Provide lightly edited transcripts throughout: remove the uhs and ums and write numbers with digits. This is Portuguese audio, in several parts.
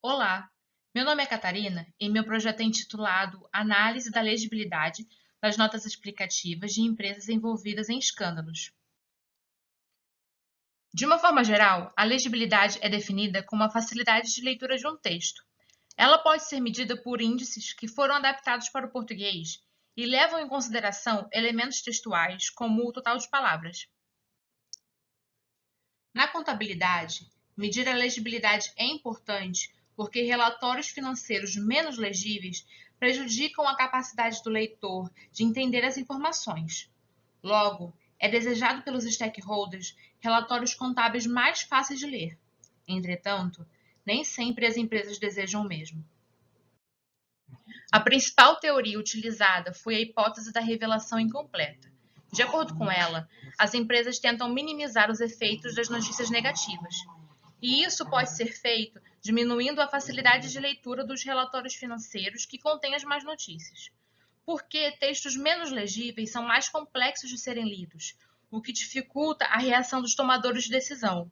Olá, meu nome é Catarina e meu projeto é intitulado Análise da legibilidade das notas explicativas de empresas envolvidas em escândalos. De uma forma geral, a legibilidade é definida como a facilidade de leitura de um texto. Ela pode ser medida por índices que foram adaptados para o português e levam em consideração elementos textuais como o total de palavras. Na contabilidade, medir a legibilidade é importante porque relatórios financeiros menos legíveis prejudicam a capacidade do leitor de entender as informações. Logo, é desejado pelos stakeholders relatórios contábeis mais fáceis de ler. Entretanto, nem sempre as empresas desejam o mesmo. A principal teoria utilizada foi a hipótese da revelação incompleta. De acordo com ela, as empresas tentam minimizar os efeitos das notícias negativas. E isso pode ser feito diminuindo a facilidade de leitura dos relatórios financeiros que contêm as más notícias. Porque textos menos legíveis são mais complexos de serem lidos, o que dificulta a reação dos tomadores de decisão.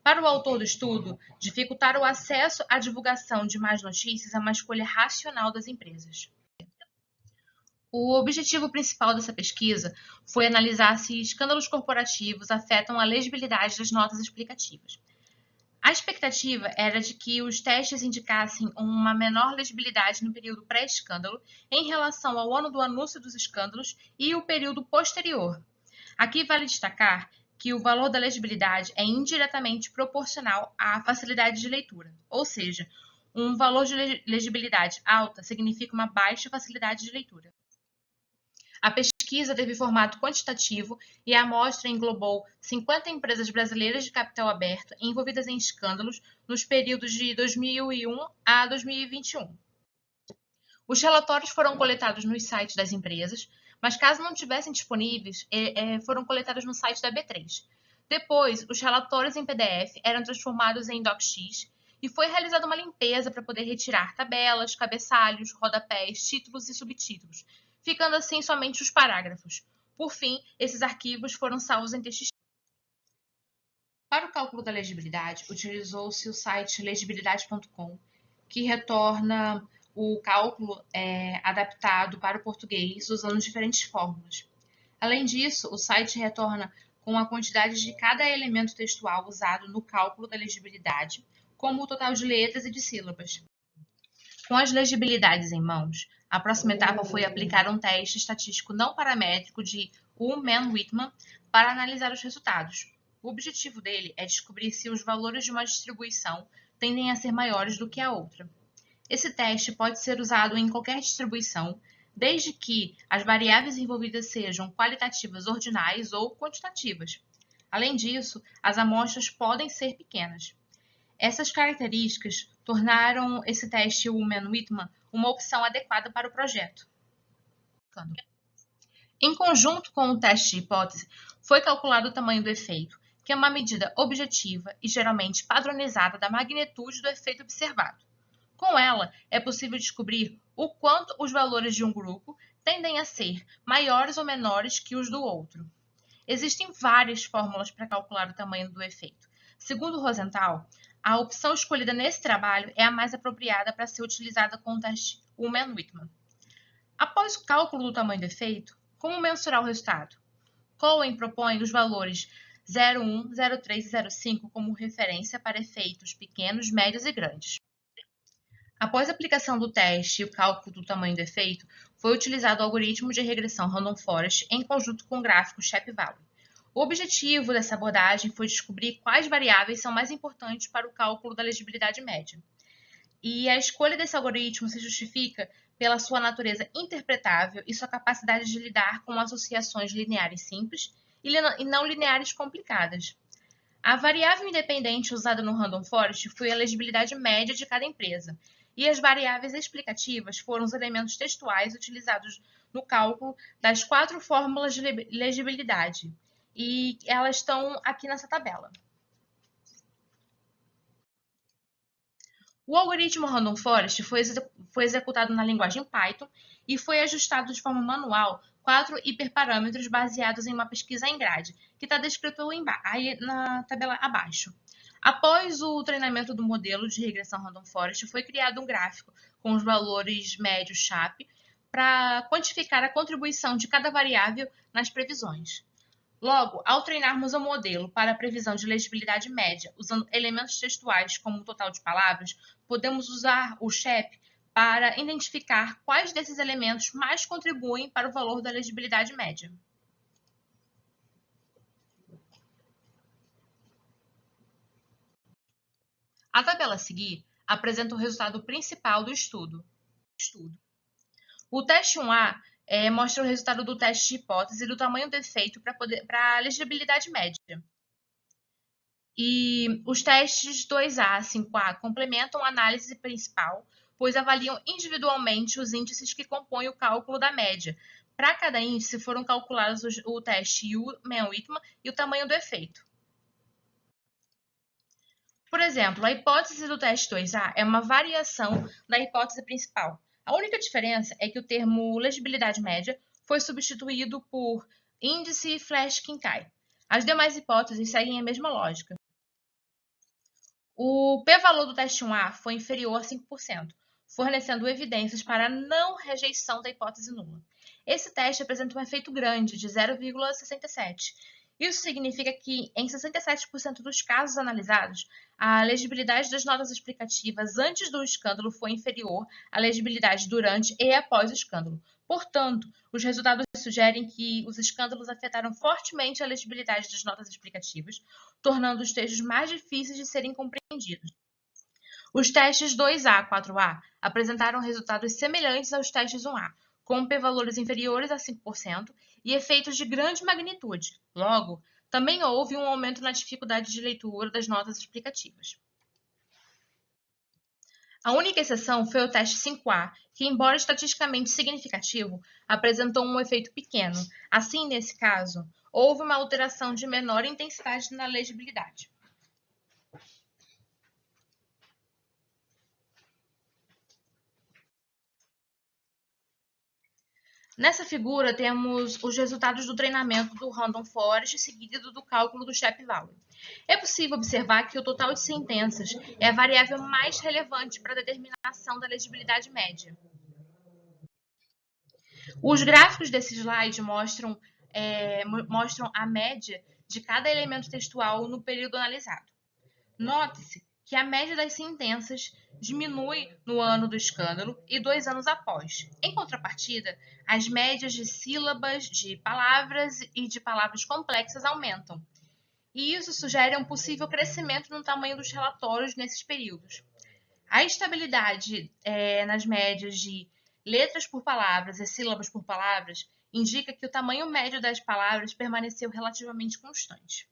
Para o autor do estudo, dificultar o acesso à divulgação de más notícias é uma escolha racional das empresas. O objetivo principal dessa pesquisa foi analisar se escândalos corporativos afetam a legibilidade das notas explicativas. A expectativa era de que os testes indicassem uma menor legibilidade no período pré-escândalo em relação ao ano do anúncio dos escândalos e o período posterior. Aqui vale destacar que o valor da legibilidade é indiretamente proporcional à facilidade de leitura, ou seja, um valor de legibilidade alta significa uma baixa facilidade de leitura. A pesquisa teve formato quantitativo e a amostra englobou 50 empresas brasileiras de capital aberto envolvidas em escândalos nos períodos de 2001 a 2021. Os relatórios foram coletados nos sites das empresas, mas caso não tivessem disponíveis, foram coletados no site da B3. Depois, os relatórios em PDF eram transformados em DocX e foi realizada uma limpeza para poder retirar tabelas, cabeçalhos, rodapés, títulos e subtítulos, ficando assim somente os parágrafos. Por fim, esses arquivos foram salvos em TXT. Para o cálculo da legibilidade, utilizou-se o site legibilidade.com, que retorna o cálculo adaptado para o português usando diferentes fórmulas. Além disso, o site retorna com a quantidade de cada elemento textual usado no cálculo da legibilidade, como o total de letras e de sílabas. Com as legibilidades em mãos, a próxima etapa foi aplicar um teste estatístico não paramétrico de Ullmann-Whitman para analisar os resultados. O objetivo dele é descobrir se os valores de uma distribuição tendem a ser maiores do que a outra. Esse teste pode ser usado em qualquer distribuição, desde que as variáveis envolvidas sejam qualitativas ordinais ou quantitativas. Além disso, as amostras podem ser pequenas. Essas características tornaram esse teste Ullmann-Whitman uma opção adequada para o projeto. Em conjunto com o teste de hipótese, foi calculado o tamanho do efeito, que é uma medida objetiva e geralmente padronizada da magnitude do efeito observado. Com ela, é possível descobrir o quanto os valores de um grupo tendem a ser maiores ou menores que os do outro. Existem várias fórmulas para calcular o tamanho do efeito. Segundo Rosenthal, a opção escolhida nesse trabalho é a mais apropriada para ser utilizada com o teste Ullmann-Whitman. Após o cálculo do tamanho do efeito, como mensurar o resultado? Cohen propõe os valores 0,1, 0,3 e 0,5 como referência para efeitos pequenos, médios e grandes. Após a aplicação do teste e o cálculo do tamanho do efeito, foi utilizado o algoritmo de regressão Random Forest em conjunto com o gráfico Shape-Valley. O objetivo dessa abordagem foi descobrir quais variáveis são mais importantes para o cálculo da legibilidade média. E a escolha desse algoritmo se justifica pela sua natureza interpretável e sua capacidade de lidar com associações lineares simples e não lineares complicadas. A variável independente usada no Random Forest foi a legibilidade média de cada empresa, e as variáveis explicativas foram os elementos textuais utilizados no cálculo das 4 fórmulas de legibilidade, e elas estão aqui nessa tabela. O algoritmo Random Forest foi executado na linguagem Python e foi ajustado de forma manual 4 hiperparâmetros baseados em uma pesquisa em grade, que está descrito aí na tabela abaixo. Após o treinamento do modelo de regressão Random Forest, foi criado um gráfico com os valores médios SHAP para quantificar a contribuição de cada variável nas previsões. Logo, ao treinarmos o modelo para a previsão de legibilidade média, usando elementos textuais como o total de palavras, podemos usar o SHAP para identificar quais desses elementos mais contribuem para o valor da legibilidade média. A tabela a seguir apresenta o resultado principal do estudo. O teste 1A mostra o resultado do teste de hipótese e do tamanho do efeito para a legibilidade média. E os testes 2A e 5A complementam a análise principal, pois avaliam individualmente os índices que compõem o cálculo da média. Para cada índice foram calculados o teste Mann-Whitman e o tamanho do efeito. Por exemplo, a hipótese do teste 2A é uma variação da hipótese principal. A única diferença é que o termo legibilidade média foi substituído por índice Flash-Kincaid. As demais hipóteses seguem a mesma lógica. O p-valor do teste 1A foi inferior a 5%, fornecendo evidências para a não rejeição da hipótese nula. Esse teste apresenta um efeito grande, de 0,67. Isso significa que, em 67% dos casos analisados, a legibilidade das notas explicativas antes do escândalo foi inferior à legibilidade durante e após o escândalo. Portanto, os resultados sugerem que os escândalos afetaram fortemente a legibilidade das notas explicativas, tornando os textos mais difíceis de serem compreendidos. Os testes 2A e 4A apresentaram resultados semelhantes aos testes 1A, com p-valores inferiores a 5% e efeitos de grande magnitude. Logo, também houve um aumento na dificuldade de leitura das notas explicativas. A única exceção foi o teste 5A, que, embora estatisticamente significativo, apresentou um efeito pequeno. Assim, nesse caso, houve uma alteração de menor intensidade na legibilidade. Nessa figura, temos os resultados do treinamento do Random Forest seguido do cálculo do Shape Value. É possível observar que o total de sentenças é a variável mais relevante para a determinação da legibilidade média. Os gráficos desse slide mostram a média de cada elemento textual no período analisado. Note-se que a média das sentenças diminui no ano do escândalo e 2 anos após. Em contrapartida, as médias de sílabas, de palavras e de palavras complexas aumentam. E isso sugere um possível crescimento no tamanho dos relatórios nesses períodos. A estabilidade nas médias de letras por palavras e sílabas por palavras indica que o tamanho médio das palavras permaneceu relativamente constante.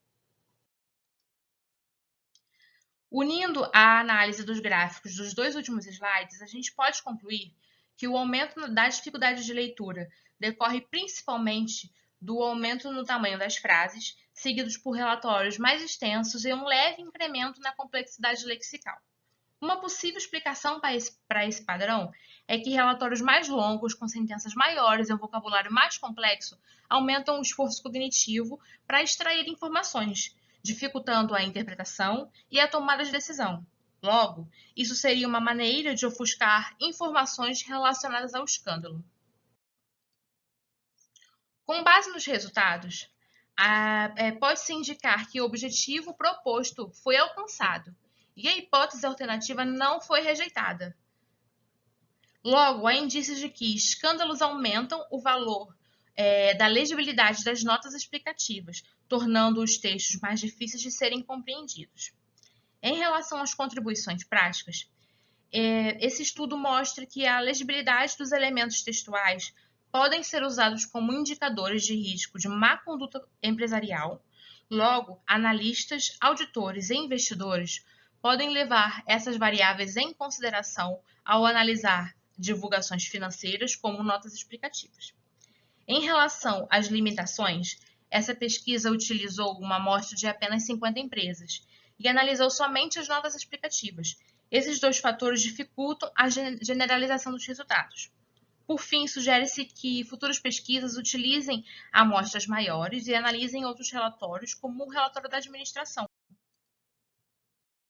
Unindo a análise dos gráficos dos dois últimos slides, a gente pode concluir que o aumento da dificuldade de leitura decorre principalmente do aumento no tamanho das frases, seguidos por relatórios mais extensos e um leve incremento na complexidade lexical. Uma possível explicação para esse padrão é que relatórios mais longos, com sentenças maiores e um vocabulário mais complexo, aumentam o esforço cognitivo para extrair informações, dificultando a interpretação e a tomada de decisão. Logo, isso seria uma maneira de ofuscar informações relacionadas ao escândalo. Com base nos resultados, pode-se indicar que o objetivo proposto foi alcançado e a hipótese alternativa não foi rejeitada. Logo, há indícios de que escândalos aumentam o valor da legibilidade das notas explicativas, tornando os textos mais difíceis de serem compreendidos. Em relação às contribuições práticas, esse estudo mostra que a legibilidade dos elementos textuais podem ser usados como indicadores de risco de má conduta empresarial. Logo, analistas, auditores e investidores podem levar essas variáveis em consideração ao analisar divulgações financeiras como notas explicativas. Em relação às limitações, essa pesquisa utilizou uma amostra de apenas 50 empresas e analisou somente as notas explicativas. Esses dois fatores dificultam a generalização dos resultados. Por fim, sugere-se que futuras pesquisas utilizem amostras maiores e analisem outros relatórios, como o relatório da administração.